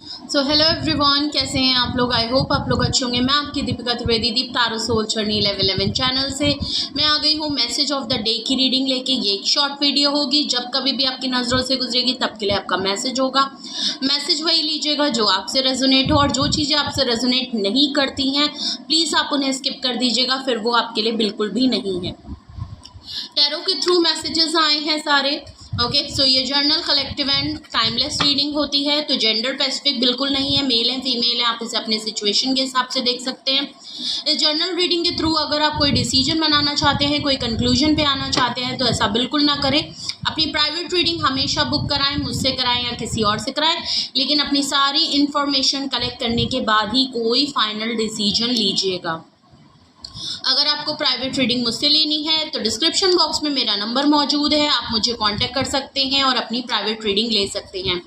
So hello everyone, कैसे हैं आप लोग। आई होप आप लोग अच्छे होंगे। मैं आपकी दीपिका त्रिवेदी, दीप तारो सोल जर्नी 11 चैनल से मैं आ गई हूँ मैसेज ऑफ द डे की रीडिंग लेके। ये एक शॉर्ट वीडियो होगी, जब कभी भी आपकी नज़रों से गुजरेगी तब के लिए आपका मैसेज होगा। मैसेज वही लीजिएगा जो आपसे रेजोनेट हो, और जो चीज़ें आपसे रेजोनेट नहीं करती हैं प्लीज़ आप उन्हें स्किप कर दीजिएगा, फिर वो आपके लिए बिल्कुल भी नहीं है। टैरो के थ्रू मैसेजेस आए हैं सारे। ओके, सो ये journal collective and timeless reading होती है, तो जेंडर स्पेसिफिक बिल्कुल नहीं है, मेल है फीमेल है, आप इसे अपने सिचुएशन के हिसाब से देख सकते हैं। इस जर्नल रीडिंग के थ्रू अगर आप कोई डिसीजन बनाना चाहते हैं, कोई कंक्लूजन पे आना चाहते हैं, तो ऐसा बिल्कुल ना करें। अपनी प्राइवेट रीडिंग हमेशा बुक कराएं, मुझसे कराएं या किसी और से कराएं, लेकिन अपनी सारी इन्फॉर्मेशन कलेक्ट करने के बाद ही कोई फाइनल डिसीजन लीजिएगा। अगर आपको प्राइवेट रीडिंग मुझसे लेनी है तो डिस्क्रिप्शन बॉक्स में मेरा नंबर मौजूद है, आप मुझे कांटेक्ट कर सकते हैं और अपनी प्राइवेट रीडिंग ले सकते हैं।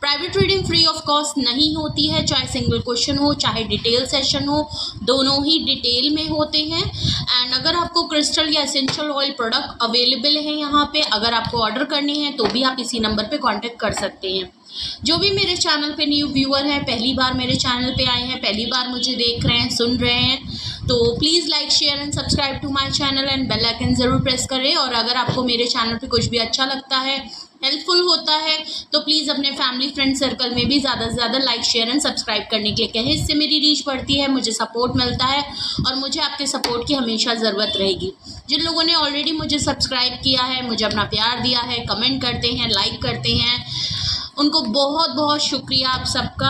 Private reading free of cost नहीं होती है, चाहे सिंगल क्वेश्चन हो चाहे डिटेल सेशन हो, दोनों ही डिटेल में होते हैं। एंड अगर आपको क्रिस्टल या एसेंशियल ऑयल प्रोडक्ट अवेलेबल है यहाँ पे, अगर आपको ऑर्डर करने हैं तो भी आप इसी नंबर पे कांटेक्ट कर सकते हैं। जो भी मेरे चैनल पे न्यू व्यूअर हैं, पहली बार मेरे चैनल पे आए हैं, पहली बार मुझे देख रहे हैं, सुन रहे हैं, तो please like share and subscribe to my channel and bell icon ज़रूर प्रेस करें। और अगर आपको मेरे चैनल पे कुछ भी अच्छा लगता है, हेल्पफुल होता है, तो प्लीज़ अपने फैमिली फ्रेंड सर्कल में भी ज़्यादा से ज़्यादा लाइक शेयर एंड सब्सक्राइब करने के लिए कहें। इससे मेरी रीच बढ़ती है, मुझे सपोर्ट मिलता है और मुझे आपके सपोर्ट की हमेशा ज़रूरत रहेगी। जिन लोगों ने ऑलरेडी मुझे सब्सक्राइब किया है, मुझे अपना प्यार दिया है, कमेंट करते हैं, लाइक करते हैं, उनको बहुत बहुत शुक्रिया आप सबका,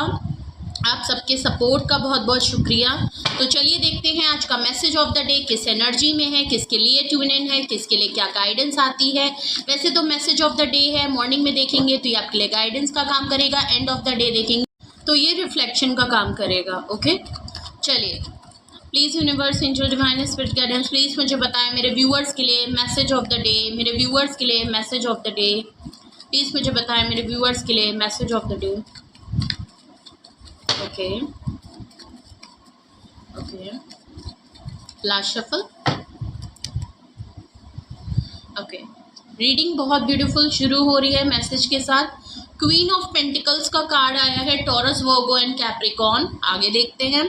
आप सबके सपोर्ट का बहुत बहुत शुक्रिया। तो चलिए देखते हैं आज का मैसेज ऑफ द डे किस एनर्जी में है, किसके लिए ट्यून इन है, किसके लिए क्या गाइडेंस आती है। वैसे तो मैसेज ऑफ द डे है, मॉर्निंग में देखेंगे तो ये आपके लिए गाइडेंस का काम करेगा, एंड ऑफ द डे देखेंगे तो ये रिफ्लेक्शन का काम करेगा। ओके, चलिए please universe angel divine spirit guidance please मुझे बताएं मेरे व्यूअर्स के लिए मैसेज ऑफ द डे, मेरे व्यूअर्स के लिए message of the day. Please मुझे बताएं मेरे व्यूअर्स के लिए message of the day. Okay okay, last shuffle. Okay, reading बहुत ब्यूटीफुल शुरू हो रही है मैसेज के साथ। क्वीन ऑफ पेंटिकल्स का कार्ड आया है, टॉरस वर्गो एंड कैप्रिकॉर्न। आगे देखते हैं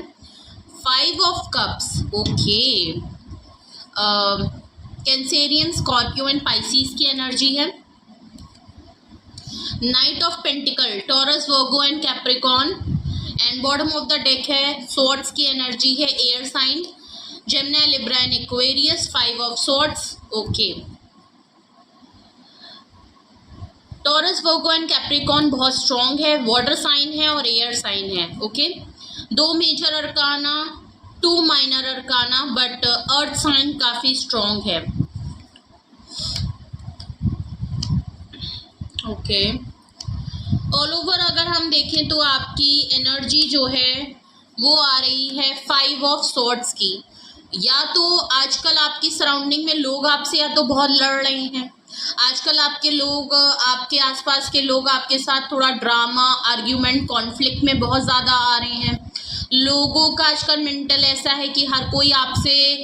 5 of cups. Okay, Cancerian, Scorpio and Pisces की एनर्जी है। Knight of pentacle, Taurus Virgo and Capricorn. And bottom of the deck है स्वॉर्ड्स की एनर्जी है, air sign, Gemini, Libra and Aquarius. 5 of swords. Okay, Taurus Virgo and Capricorn बहुत strong है, water sign है और air sign है। Okay, 2 major arcana, 2 minor arcana, but earth sign काफ़ी strong है। ओके, ऑल ओवर अगर हम देखें तो आपकी एनर्जी जो है वो आ रही है 5 ऑफ स्वॉर्ड्स की। या तो आजकल आपकी सराउंडिंग में लोग आपसे या तो बहुत लड़ रहे हैं, आजकल आपके लोग, आपके आसपास के लोग आपके साथ थोड़ा ड्रामा, आर्ग्यूमेंट, कॉन्फ्लिक्ट में बहुत ज़्यादा आ रहे हैं। लोगों का आजकल मेंटल ऐसा है कि हर कोई आपसे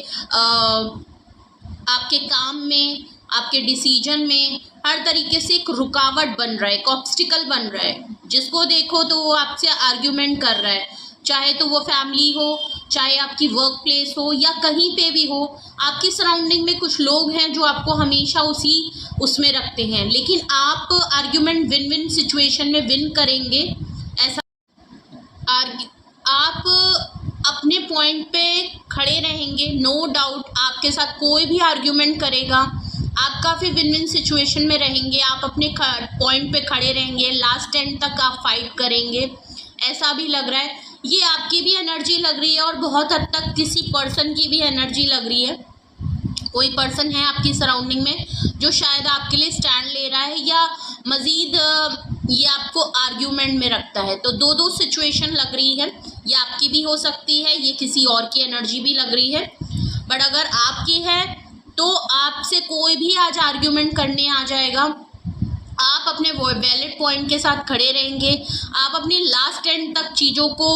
आपके काम में, आपके डिसीजन में हर तरीके से एक रुकावट बन रहा है, एक ऑब्स्टिकल बन रहा है। जिसको देखो तो वो आपसे आर्ग्यूमेंट कर रहा है, चाहे तो वो फैमिली हो, चाहे आपकी वर्क प्लेस हो या कहीं पे भी हो। आपकी सराउंडिंग में कुछ लोग हैं जो आपको हमेशा उसमें रखते हैं, लेकिन आप आर्ग्यूमेंट विन विन सिचुएशन में विन करेंगे ऐसा। आप अपने पॉइंट पे खड़े रहेंगे, नो डाउट आपके साथ कोई भी आर्ग्यूमेंट करेगा, आप काफ़ी विन विन सिचुएशन में रहेंगे, आप अपने पॉइंट पे खड़े रहेंगे, लास्ट एंड तक आप फाइट करेंगे, ऐसा भी लग रहा है। ये आपकी भी एनर्जी लग रही है और बहुत हद तक किसी पर्सन की भी एनर्जी लग रही है। कोई पर्सन है आपकी सराउंडिंग में जो शायद आपके लिए स्टैंड ले रहा है या मज़ीद ये आपको आर्ग्यूमेंट में रखता है। तो दो सिचुएशन लग रही है, ये आपकी भी हो सकती है, ये किसी और की एनर्जी भी लग रही है। बट अगर आपकी है तो आपसे कोई भी आज आर्ग्यूमेंट करने आ जाएगा, आप अपने वैलिड पॉइंट के साथ खड़े रहेंगे, आप अपनी लास्ट एंड तक चीज़ों को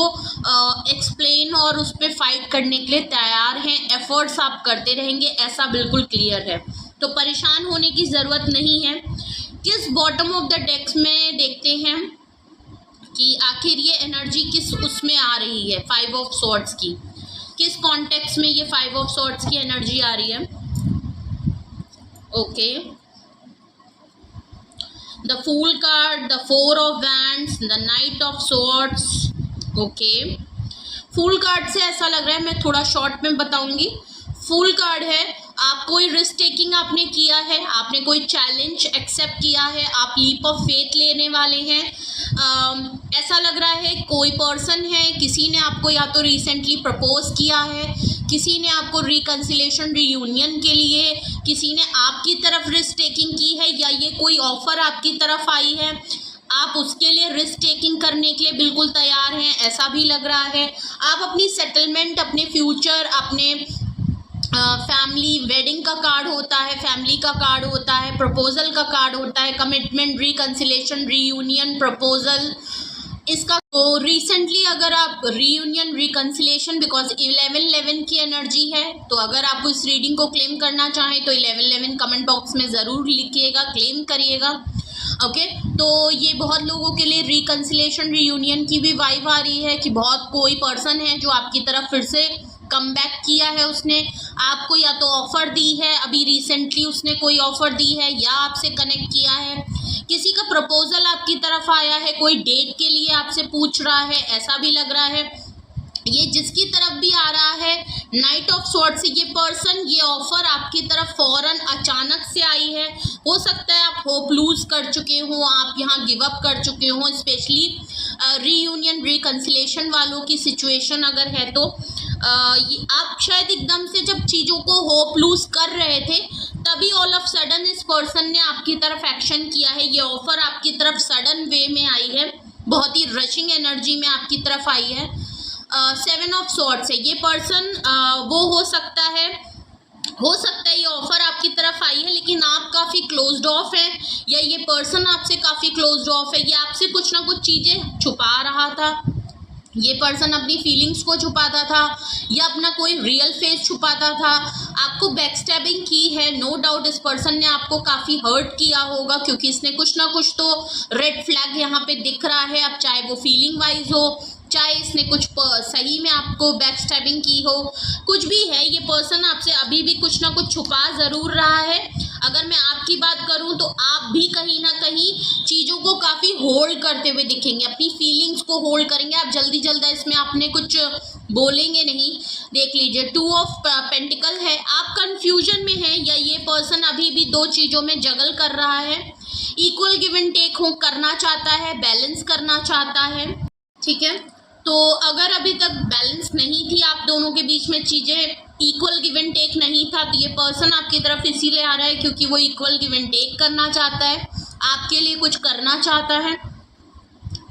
एक्सप्लेन और उस पर फाइट करने के लिए तैयार हैं, एफर्ट्स आप करते रहेंगे, ऐसा बिल्कुल क्लियर है। तो परेशान होने की ज़रूरत नहीं है। किस बॉटम ऑफ द डेक्स में देखते हैं कि आखिर ये एनर्जी किस उसमें आ रही है, 5 ऑफ सॉर्ड्स की, किस कॉन्टेक्स्ट में ये 5 ऑफ सॉर्ड्स की एनर्जी आ रही है। Okay, the fool card, the 4 of wands, the knight of swords. Okay, fool card से ऐसा लग रहा है, मैं थोड़ा शॉर्ट में बताऊंगी। फूल कार्ड है, आप कोई रिस्क टेकिंग आपने किया है, आपने कोई चैलेंज एक्सेप्ट किया है, आप लीप ऑफ फेथ लेने वाले हैं। ऐसा लग रहा है कोई पर्सन है, किसी ने आपको या तो रिसेंटली प्रपोज किया है, किसी ने आपको रिकन्सिलेशन रीयूनियन के लिए, किसी ने आपकी तरफ रिस्क टेकिंग की है, या ये कोई ऑफर आपकी तरफ आई है, आप उसके लिए रिस्क टेकिंग करने के लिए बिल्कुल तैयार हैं, ऐसा भी लग रहा है। आप अपनी सेटलमेंट, अपने फ्यूचर, अपने फैमिली, वेडिंग का कार्ड होता है, फैमिली का कार्ड होता है, प्रपोजल का कार्ड होता है, कमिटमेंट, रिकन्सिलेशन, रीयूनियन, प्रपोजल, इसका तो रिसेंटली अगर आप रीयूनियन, रिकन्सिलेशन, बिकॉज 11-11 की एनर्जी है, तो अगर आप इस रीडिंग को क्लेम करना चाहें तो 11-11 कमेंट बॉक्स में ज़रूर लिखिएगा, क्लेम करिएगा। ओके, तो ये बहुत लोगों के लिए रिकन्सिलेशन, रीयूनियन की भी वाइब आ रही है कि बहुत कोई पर्सन है जो आपकी तरफ फिर से कम बैक किया है, उसने आपको या तो ऑफ़र दी है, अभी रिसेंटली उसने कोई ऑफ़र दी है, या आपसे कनेक्ट किया है, किसी का प्रपोजल आपकी तरफ आया है, कोई डेट के लिए आपसे पूछ रहा है, ऐसा भी लग रहा है। ये जिसकी तरफ भी आ रहा है नाइट ऑफ सॉर्ड्स से, ये पर्सन, ये ऑफर आपकी तरफ फौरन अचानक से आई है। हो सकता है आप होप लूज कर चुके हो, आप यहाँ गिव अप कर चुके हो, स्पेशली रीयूनियन, रिकन्सिलेशन वालों की सिचुएशन अगर है तो आप शायद एकदम से जब चीज़ों को होप लूज कर रहे थे, तभी ऑल ऑफ सडन इस पर्सन ने आपकी तरफ एक्शन किया है। ये ऑफर आपकी तरफ सडन वे में आई है, बहुत ही रशिंग एनर्जी में आपकी तरफ आई है। 7 ऑफ सॉर्ड्स है, ये पर्सन वो हो सकता है ये ऑफर आपकी तरफ आई है, लेकिन आप काफ़ी क्लोज्ड ऑफ हैं, या ये पर्सन आपसे काफ़ी क्लोज्ड ऑफ है, ये आपसे कुछ ना कुछ चीज़ें छुपा रहा था। ये पर्सन अपनी फीलिंग्स को छुपाता था, या अपना कोई रियल फेस छुपाता था, आपको बैकस्टैबिंग की है। नो डाउट इस पर्सन ने आपको काफ़ी हर्ट किया होगा, क्योंकि इसने कुछ ना कुछ तो रेड फ्लैग यहाँ पे दिख रहा है। अब चाहे वो फीलिंग वाइज हो, चाहे इसने कुछ सही में आपको बैकस्टैबिंग की हो, कुछ भी है, ये पर्सन आपसे अभी भी कुछ ना कुछ छुपा ज़रूर रहा है। अगर मैं आपकी बात करूं तो आप भी कहीं ना कहीं चीज़ों को काफ़ी होल्ड करते हुए दिखेंगे, अपनी फीलिंग्स को होल्ड करेंगे। आप जल्दी इसमें आपने कुछ बोलेंगे नहीं। देख लीजिए, 2 ऑफ पेंटिकल है, आप कंफ्यूजन में हैं, या ये पर्सन अभी भी दो चीज़ों में जगल कर रहा है, इक्वल गिव एंड टेक हो करना चाहता है, बैलेंस करना चाहता है। ठीक है, तो अगर अभी तक बैलेंस नहीं थी आप दोनों के बीच में, चीज़ें इक्वल गिव एंड टेक नहीं था, तो ये पर्सन आपकी तरफ इसीलिए आ रहा है क्योंकि वो इक्वल गिव एंड टेक करना चाहता है, आपके लिए कुछ करना चाहता है।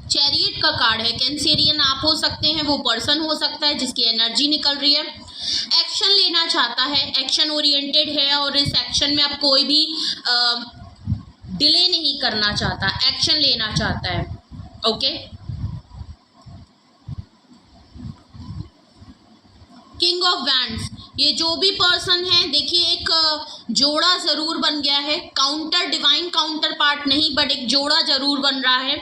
चैरियट का कार्ड है, कैंसेरियन आप हो सकते हैं, वो पर्सन हो सकता है जिसकी एनर्जी निकल रही है, एक्शन लेना चाहता है, एक्शन ओरिएंटेड है, और इस एक्शन में आप कोई भी डिले नहीं करना चाहता, एक्शन लेना चाहता है। ओके, किंग ऑफ वैंड्स, ये जो भी पर्सन है, देखिए एक जोड़ा ज़रूर बन गया है, काउंटर डिवाइन काउंटर पार्ट नहीं, बट एक जोड़ा ज़रूर बन रहा है।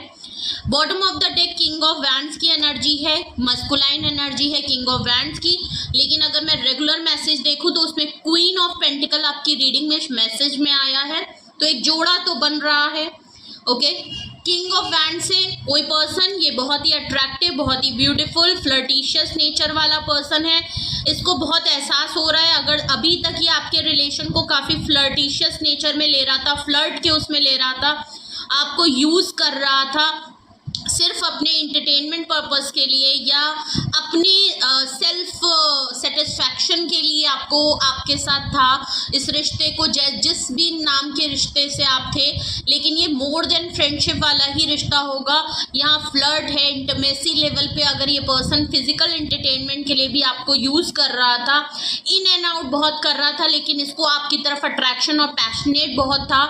Bottom of the deck king of wands की एनर्जी है, मस्कुलाइन एनर्जी है किंग ऑफ वैंड्स की, लेकिन अगर मैं रेगुलर मैसेज देखूँ तो उसमें क्वीन ऑफ पेंटिकल आपकी रीडिंग में मैसेज में आया है, तो एक जोड़ा तो बन रहा है। ओके, किंग ऑफ वैंड से कोई पर्सन, ये बहुत ही अट्रैक्टिव, बहुत ही ब्यूटीफुल, फ्लर्टिशियस नेचर वाला पर्सन है, इसको बहुत एहसास हो रहा है। अगर अभी तक ये आपके रिलेशन को काफ़ी फ्लर्टिशियस नेचर में ले रहा था, फ्लर्ट के उसमें ले रहा था, आपको यूज़ कर रहा था सिर्फ अपने इंटरटेनमेंट पर्पस के लिए, या अपनी सेल्फ सेटिस्फैक्शन के लिए आपको आपके साथ था, इस रिश्ते को जिस भी नाम के रिश्ते से आप थे, लेकिन ये मोर देन फ्रेंडशिप वाला ही रिश्ता होगा। यहाँ फ्लर्ट है, इंटीमेसी लेवल पे अगर ये पर्सन फिजिकल इंटरटेनमेंट के लिए भी आपको यूज़ कर रहा था, इन एंड आउट बहुत कर रहा था, लेकिन इसको आपकी तरफ अट्रैक्शन और पैशनेट बहुत था।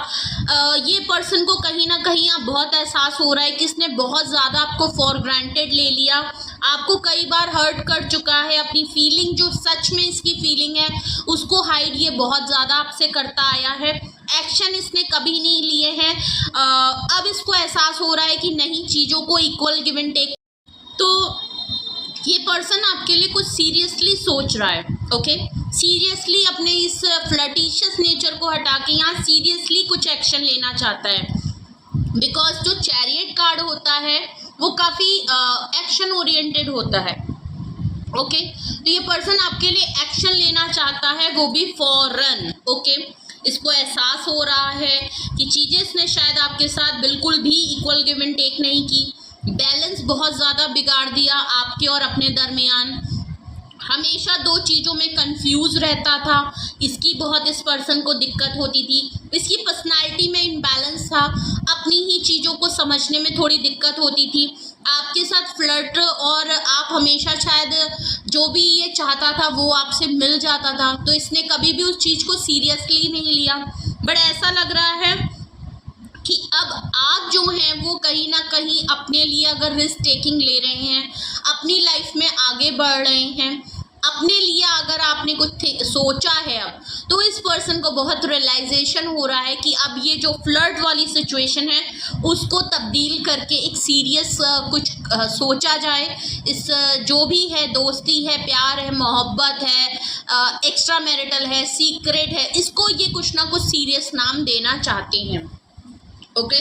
ये पर्सन को कहीं ना कहीं आप बहुत एहसास हो रहा है कि इसने बहुत ज़्यादा आपको फॉर ग्रांटेड ले लिया, आपको कई बार हर्ट कर चुका है, अपनी फीलिंग जो सच में इसकी फीलिंग है उसको हाइड ये बहुत ज़्यादा आपसे करता आया है। एक्शन इसने कभी नहीं लिए हैं। अब इसको एहसास हो रहा है कि नहीं, चीज़ों को इक्वल गिव एंड टेक। तो ये पर्सन आपके लिए कुछ सीरियसली सोच रहा है। ओके, सीरियसली अपने इस फ्लर्टिशियस नेचर को हटा के यहाँ सीरियसली कुछ एक्शन लेना चाहता है। बिकॉज जो चैरियट कार्ड होता है वो काफ़ी एक्शन ओरिएंटेड होता है। ओके, तो ये पर्सन आपके लिए एक्शन लेना चाहता है, वो भी फॉरन। ओके, इसको एहसास हो रहा है कि चीज़ें इसने शायद आपके साथ बिल्कुल भी इक्वल गिव एंड टेक नहीं की, बैलेंस बहुत ज़्यादा बिगाड़ दिया आपके और अपने दरमियान, हमेशा दो चीज़ों में कंफ्यूज रहता था। इसकी बहुत इस पर्सन को दिक्कत होती थी, इसकी पर्सनालिटी में इम्बैलेंस था, अपनी ही चीज़ों को समझने में थोड़ी दिक्कत होती थी, आपके साथ फ्लर्ट, और आप हमेशा शायद जो भी ये चाहता था वो आपसे मिल जाता था, तो इसने कभी भी उस चीज़ को सीरियसली नहीं लिया। बट ऐसा लग रहा है कि अब आप जो हैं वो कहीं ना कहीं अपने लिए अगर रिस्क टेकिंग ले रहे हैं, अपनी लाइफ में आगे बढ़ रहे हैं, अपने लिए अगर आपने कुछ सोचा है अब, तो इस पर्सन को बहुत रियलाइजेशन हो रहा है कि अब ये जो फ्लर्ट वाली सिचुएशन है उसको तब्दील करके एक सीरियस कुछ सोचा जाए। इस जो भी है, दोस्ती है, प्यार है, मोहब्बत है, एक्स्ट्रा मैरिटल है, सीक्रेट है, इसको ये कुछ ना कुछ सीरियस नाम देना चाहते हैं। ओके,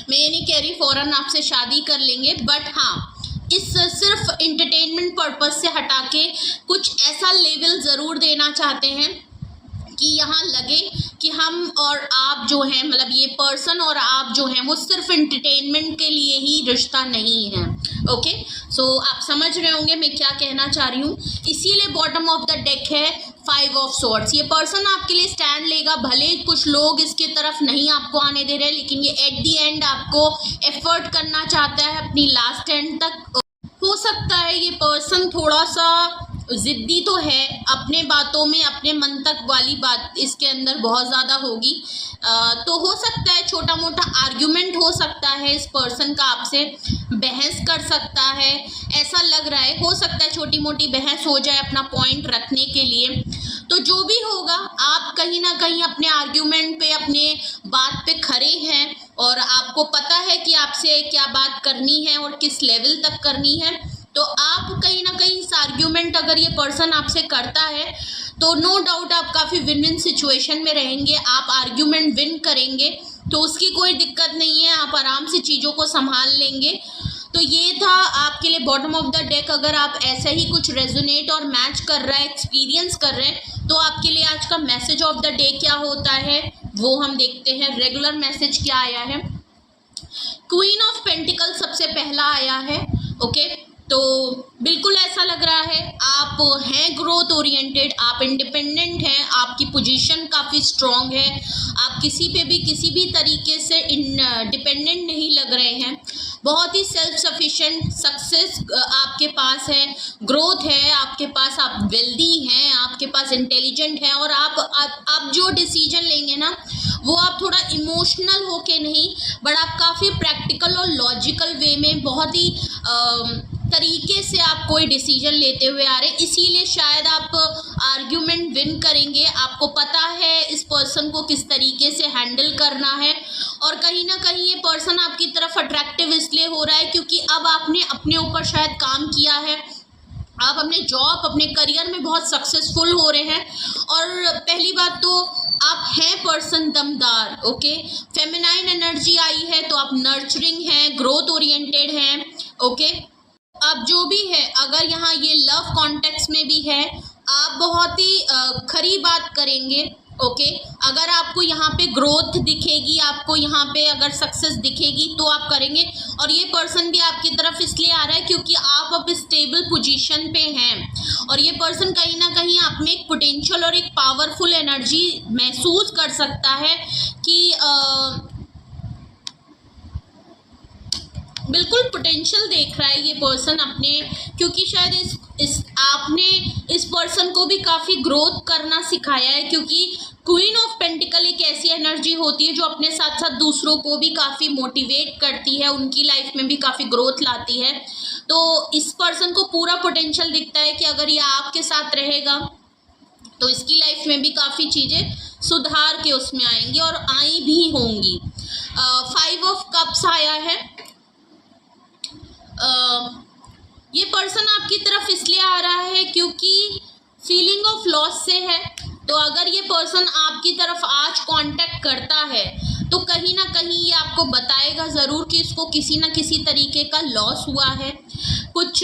मैं ये नहीं कह रही फ़ौरन आपसे शादी कर लेंगे, बट हाँ, इस सिर्फ इंटरटेनमेंट पर्पस से हटा के कुछ ऐसा लेवल ज़रूर देना चाहते हैं कि यहाँ लगे कि हम और आप जो हैं, मतलब ये पर्सन और आप जो हैं वो सिर्फ इंटरटेनमेंट के लिए ही रिश्ता नहीं है। ओके, सो आप समझ रहे होंगे मैं क्या कहना चाह रही हूँ। इसीलिए बॉटम ऑफ द डेक है 5 ऑफ स्वॉर्ड्स। ये पर्सन आपके लिए स्टैंड लेगा, भले कुछ लोग इसके तरफ नहीं आपको आने दे रहे, लेकिन ये एट दी एंड आपको एफर्ट करना चाहता है अपनी लास्ट एंड तक। हो सकता है ये पर्सन थोड़ा सा ज़िद्दी तो है, अपने बातों में अपने मन तक वाली बात इसके अंदर बहुत ज़्यादा होगी, तो हो सकता है छोटा मोटा आर्ग्यूमेंट हो सकता है, इस पर्सन का आपसे बहस कर सकता है, ऐसा लग रहा है। हो सकता है छोटी मोटी बहस हो जाए अपना पॉइंट रखने के लिए। तो जो भी होगा, आप कहीं ना कहीं अपने आर्ग्यूमेंट पे, अपने बात पे खड़े हैं और आपको पता है कि आपसे क्या बात करनी है और किस लेवल तक करनी है। तो आप कहीं ना कहीं इस आर्ग्यूमेंट अगर ये पर्सन आपसे करता है तो नो डाउट आप काफ़ी विन विन सिचुएशन में रहेंगे, आप आर्ग्यूमेंट विन करेंगे, तो उसकी कोई दिक्कत नहीं है, आप आराम से चीज़ों को संभाल लेंगे। तो ये था आपके लिए बॉटम ऑफ द डेक। अगर आप ऐसा ही कुछ रेजोनेट और मैच कर रहा है, एक्सपीरियंस कर रहे हैं, तो आपके लिए आज का मैसेज ऑफ द डे क्या होता है वो हम देखते हैं। रेगुलर मैसेज क्या आया है, क्वीन ऑफ पेंटिकल सबसे पहला आया है। ओके, तो बिल्कुल ऐसा लग रहा है आप हैं ग्रोथ ओरिएंटेड, आप इंडिपेंडेंट हैं, आपकी पोजीशन काफ़ी स्ट्रॉन्ग है, आप किसी पे भी किसी भी तरीके से डिपेंडेंट नहीं लग रहे हैं, बहुत ही सेल्फ सफिशिएंट, सक्सेस आपके पास है, ग्रोथ है आपके पास, आप वेल्दी हैं, आपके पास इंटेलिजेंट है, और आप जो डिसीजन लेंगे ना वो आप थोड़ा इमोशनल होके नहीं, बट आप काफ़ी प्रैक्टिकल और लॉजिकल वे में बहुत ही तरीके से आप कोई डिसीजन लेते हुए आ रहे हैं। इसीलिए शायद आप आर्ग्यूमेंट विन करेंगे, आपको पता है इस पर्सन को किस तरीके से हैंडल करना है, और कहीं ना कहीं ये पर्सन आपकी तरफ अट्रैक्टिव इसलिए हो रहा है क्योंकि अब आपने अपने ऊपर शायद काम किया है, आप अपने जॉब, अपने करियर में बहुत सक्सेसफुल हो रहे हैं, और पहली बात तो आप हैं पर्सन दमदार। ओके, फेमिनाइन एनर्जी आई है, तो आप नर्चरिंग हैं, ग्रोथ ओरिएंटेड हैं। ओके, अब जो भी है, अगर यहाँ ये लव कॉन्टेक्स्ट में भी है, आप बहुत ही खरी बात करेंगे। ओके, अगर आपको यहाँ पे ग्रोथ दिखेगी, आपको यहाँ पे अगर सक्सेस दिखेगी तो आप करेंगे, और ये पर्सन भी आपकी तरफ इसलिए आ रहा है क्योंकि आप अब स्टेबल पोजीशन पे हैं, और ये पर्सन कहीं ना कहीं आप में एक पोटेंशियल और एक पावरफुल एनर्जी महसूस कर सकता है कि बिल्कुल पोटेंशियल देख रहा है ये पर्सन अपने, क्योंकि शायद आपने इस पर्सन को भी काफ़ी ग्रोथ करना सिखाया है, क्योंकि क्वीन ऑफ पेंटिकल एक ऐसी एनर्जी होती है जो अपने साथ साथ दूसरों को भी काफ़ी मोटिवेट करती है, उनकी लाइफ में भी काफ़ी ग्रोथ लाती है। तो इस पर्सन को पूरा पोटेंशियल दिखता है कि अगर ये आपके साथ रहेगा तो इसकी लाइफ में भी काफ़ी चीज़ें सुधार के उसमें आएंगी और आई भी होंगी। 5 ऑफ कप्स आया है। ये पर्सन आपकी तरफ इसलिए आ रहा है क्योंकि फीलिंग ऑफ लॉस से है। तो अगर ये पर्सन आपकी तरफ आज कांटेक्ट करता है तो कहीं ना कहीं ये आपको बताएगा ज़रूर कि इसको किसी ना किसी तरीके का लॉस हुआ है, कुछ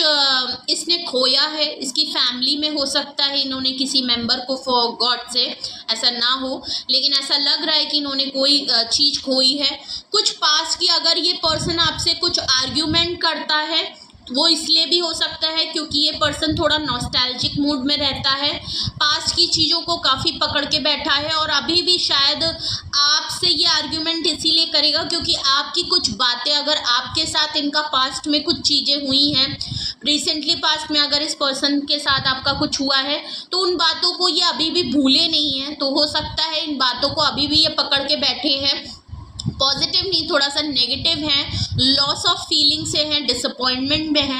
इसने खोया है। इसकी फैमिली में हो सकता है इन्होंने किसी मेंबर को फॉरगॉट से, ऐसा ना हो लेकिन ऐसा लग रहा है कि इन्होंने कोई चीज़ खोई है। कुछ पास की अगर ये पर्सन आपसे कुछ आर्ग्यूमेंट करता है वो इसलिए भी हो सकता है क्योंकि ये पर्सन थोड़ा नॉस्टैल्जिक मूड में रहता है, पास्ट की चीज़ों को काफ़ी पकड़ के बैठा है और अभी भी शायद आपसे ये आर्ग्यूमेंट इसीलिए करेगा क्योंकि आपकी कुछ बातें, अगर आपके साथ इनका पास्ट में कुछ चीज़ें हुई हैं, रिसेंटली पास्ट में अगर इस पर्सन के साथ आपका कुछ हुआ है तो उन बातों को ये अभी भी भूले नहीं हैं। तो हो सकता है इन बातों को अभी भी ये पकड़ के बैठे हैं, पॉजिटिव नहीं थोड़ा सा नेगेटिव है, लॉस ऑफ फीलिंग से है, डिसअपॉइंटमेंट में है।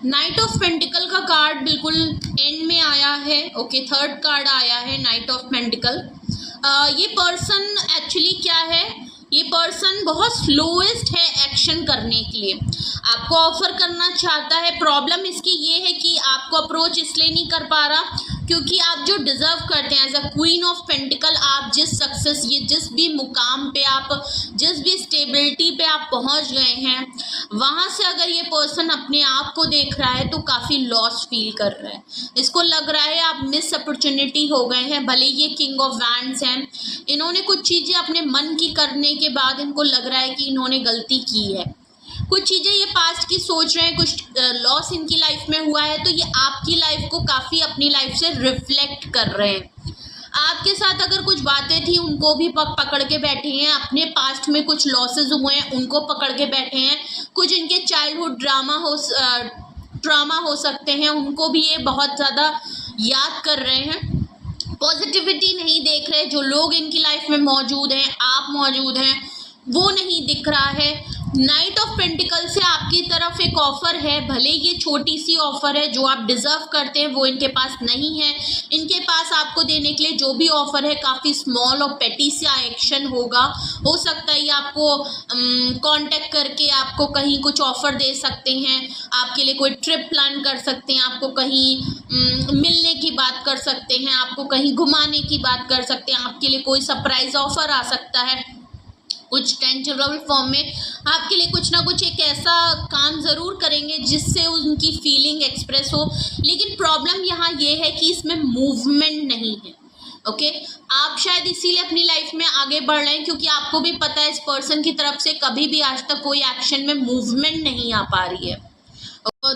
नाइट ऑफ पेंटिकल का कार्ड बिल्कुल एंड में आया है। ओके, थर्ड कार्ड आया है नाइट ऑफ पेंटिकल। ये पर्सन एक्चुअली क्या है, ये पर्सन बहुत स्लोएस्ट है एक्शन करने के लिए, आपको ऑफर करना चाहता है। प्रॉब्लम इसकी ये है कि आपको अप्रोच इसलिए नहीं कर पा रहा क्योंकि आप जो डिज़र्व करते हैं as a queen of pentacle, आप जिस सक्सेस, ये जिस भी मुकाम पे आप, जिस भी स्टेबिलिटी पे आप पहुंच गए हैं, वहाँ से अगर ये पर्सन अपने आप को देख रहा है तो काफ़ी लॉस फील कर रहा है। इसको लग रहा है आप मिस अपॉर्चुनिटी हो गए हैं। भले ये किंग ऑफ वैंड्स हैं, इन्होंने कुछ चीज़ें अपने मन की करने के बाद इनको लग रहा है कि इन्होंने गलती की है, कुछ चीज़ें ये पास्ट की सोच रहे हैं, कुछ लॉस इनकी लाइफ में हुआ है तो ये आपकी लाइफ को काफ़ी अपनी लाइफ से रिफ्लेक्ट कर रहे हैं। आपके साथ अगर कुछ बातें थी उनको भी पकड़ के बैठे हैं, अपने पास्ट में कुछ लॉसेस हुए हैं उनको पकड़ के बैठे हैं, कुछ इनके चाइल्डहुड ट्रामा हो सकते हैं उनको भी ये बहुत ज़्यादा याद कर रहे हैं। पॉजिटिविटी नहीं देख रहे, जो लोग इनकी लाइफ में मौजूद हैं, आप मौजूद हैं, वो नहीं दिख रहा है। नाइट ऑफ पेंटिकल से आपकी तरफ एक ऑफ़र है, भले ये छोटी सी ऑफ़र है, जो आप डिज़र्व करते हैं वो इनके पास नहीं है। इनके पास आपको देने के लिए जो भी ऑफ़र है काफ़ी स्मॉल और पेटी सा एक्शन होगा। हो सकता है ये आपको कांटेक्ट करके आपको कहीं कुछ ऑफ़र दे सकते हैं, आपके लिए कोई ट्रिप प्लान कर सकते हैं, आपको कहीं मिलने की बात कर सकते हैं, आपको कहीं घुमाने की बात कर सकते हैं, आपके लिए कोई सरप्राइज़ ऑफ़र आ सकता है। कुछ टेंचुरल फॉर्म में आपके लिए कुछ ना कुछ एक ऐसा काम ज़रूर करेंगे जिससे उनकी फीलिंग एक्सप्रेस हो। लेकिन प्रॉब्लम यहाँ ये है कि इसमें मूवमेंट नहीं है। ओके, आप शायद इसीलिए अपनी लाइफ में आगे बढ़ रहे हैं क्योंकि आपको भी पता है इस पर्सन की तरफ से कभी भी आज तक कोई एक्शन में मूवमेंट नहीं आ पा रही है।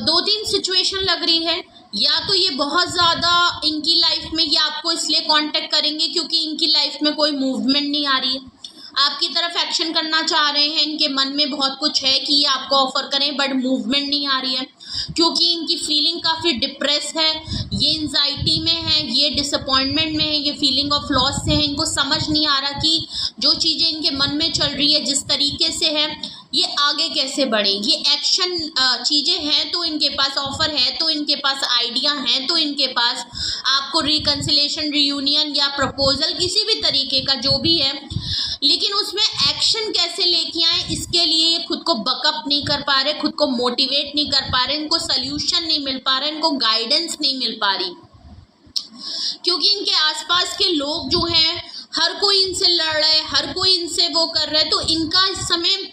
2-3 सिचुएशन लग रही है, या तो ये बहुत ज़्यादा इनकी लाइफ में ये आपको इसलिए कांटेक्ट करेंगे क्योंकि इनकी लाइफ में कोई मूवमेंट नहीं आ रही है, आपकी तरफ एक्शन करना चाह रहे हैं, इनके मन में बहुत कुछ है कि ये आपको ऑफर करें बट मूवमेंट नहीं आ रही है क्योंकि इनकी फीलिंग काफ़ी डिप्रेस है, ये एंजाइटी में है, ये डिसअपॉइंटमेंट में है, ये फीलिंग ऑफ लॉस से है। इनको समझ नहीं आ रहा कि जो चीज़ें इनके मन में चल रही है जिस तरीके से है ये आगे कैसे बढ़े। ये एक्शन चीज़ें हैं तो इनके पास, ऑफ़र है तो इनके पास, आइडिया हैं तो इनके पास, आपको रिकन्सिलेशन, रियूनियन या प्रपोजल किसी भी तरीके का जो भी है, लेकिन उसमें एक्शन कैसे लेके आए इसके लिए ये खुद को बकअप नहीं कर पा रहे, खुद को मोटिवेट नहीं कर पा रहे, इनको सल्यूशन नहीं मिल पा रहा, इनको गाइडेंस नहीं मिल पा रही क्योंकि इनके आसपास के लोग जो हैं हर कोई इनसे लड़ रहा है, हर कोई इनसे वो कर रहा है, तो इनका इस समय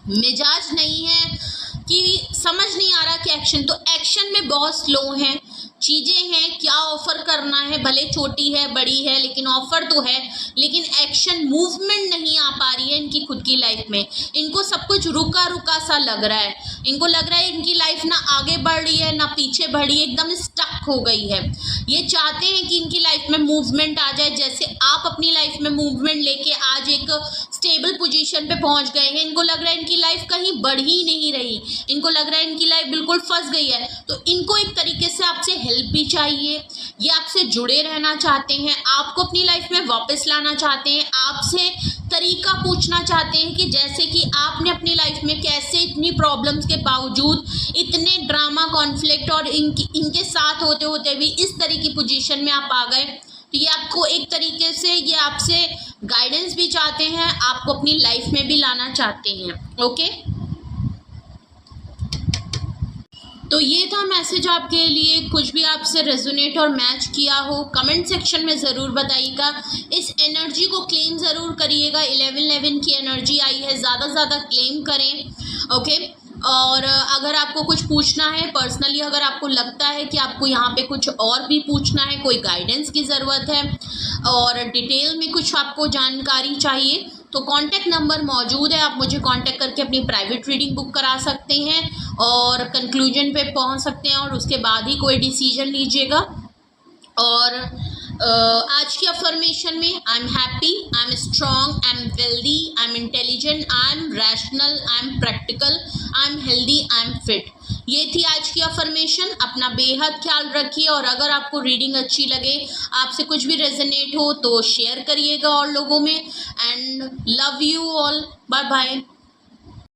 मिजाज नहीं है कि समझ नहीं आ रहा कि एक्शन, तो एक्शन में बहुत स्लो हैं, चीज़ें हैं, क्या ऑफ़र करना है, भले छोटी है बड़ी है लेकिन ऑफ़र तो है, लेकिन एक्शन मूवमेंट नहीं आ पा रही है इनकी खुद की लाइफ में। इनको सब कुछ रुका रुका सा लग रहा है, इनको लग रहा है इनकी लाइफ ना आगे बढ़ रही है ना पीछे बढ़ रही है, एकदम स्टक हो गई है। ये चाहते हैं कि इनकी लाइफ में मूवमेंट आ जाए, जैसे आप अपनी लाइफ में मूवमेंट लेके आज एक स्टेबल पोजीशन पे पहुंच गए हैं। इनको लग रहा है इनकी लाइफ कहीं बढ़ ही नहीं रही, इनको लग रहा है इनकी लाइफ बिल्कुल फंस गई है, तो इनको एक तरीके से आपसे हेल्प भी चाहिए, ये आपसे जुड़े रहना चाहते हैं, आपको अपनी लाइफ में वापस लाना चाहते हैं, आपसे तरीका पूछना चाहते हैं कि जैसे कि आपने अपनी लाइफ में कैसे इतनी प्रॉब्लम्स के बावजूद, इतने ड्रामा, कॉन्फ्लिक्ट और इनके साथ होते होते भी इस तरह की पोजीशन में आप आ गए, तो ये आपको एक तरीके से ये आपसे गाइडेंस भी चाहते हैं, आपको अपनी लाइफ में भी लाना चाहते हैं। ओके, तो ये था मैसेज आपके लिए। कुछ भी आपसे रेजोनेट और मैच किया हो कमेंट सेक्शन में ज़रूर बताइएगा। इस एनर्जी को क्लेम ज़रूर करिएगा। 11-11 की एनर्जी आई है, ज़्यादा से ज़्यादा क्लेम करें। ओके, और अगर आपको कुछ पूछना है पर्सनली, अगर आपको लगता है कि आपको यहाँ पे कुछ और भी पूछना है, कोई गाइडेंस की ज़रूरत है और डिटेल में कुछ आपको जानकारी चाहिए, तो कांटेक्ट नंबर मौजूद है, आप मुझे कांटेक्ट करके अपनी प्राइवेट रीडिंग बुक करा सकते हैं और कंक्लूजन पे पहुंच सकते हैं और उसके बाद ही कोई डिसीजन लीजिएगा। और आज की अफर्मेशन में I am happy, I am strong, I am wealthy, I am intelligent, I am rational, I am practical, I am healthy, I am fit. ये थी आज की अफर्मेशन। अपना बेहद ख्याल रखिए और अगर आपको रीडिंग अच्छी लगे, आपसे कुछ भी रेजोनेट हो तो शेयर करिएगा और लोगों में। And love you all, bye bye.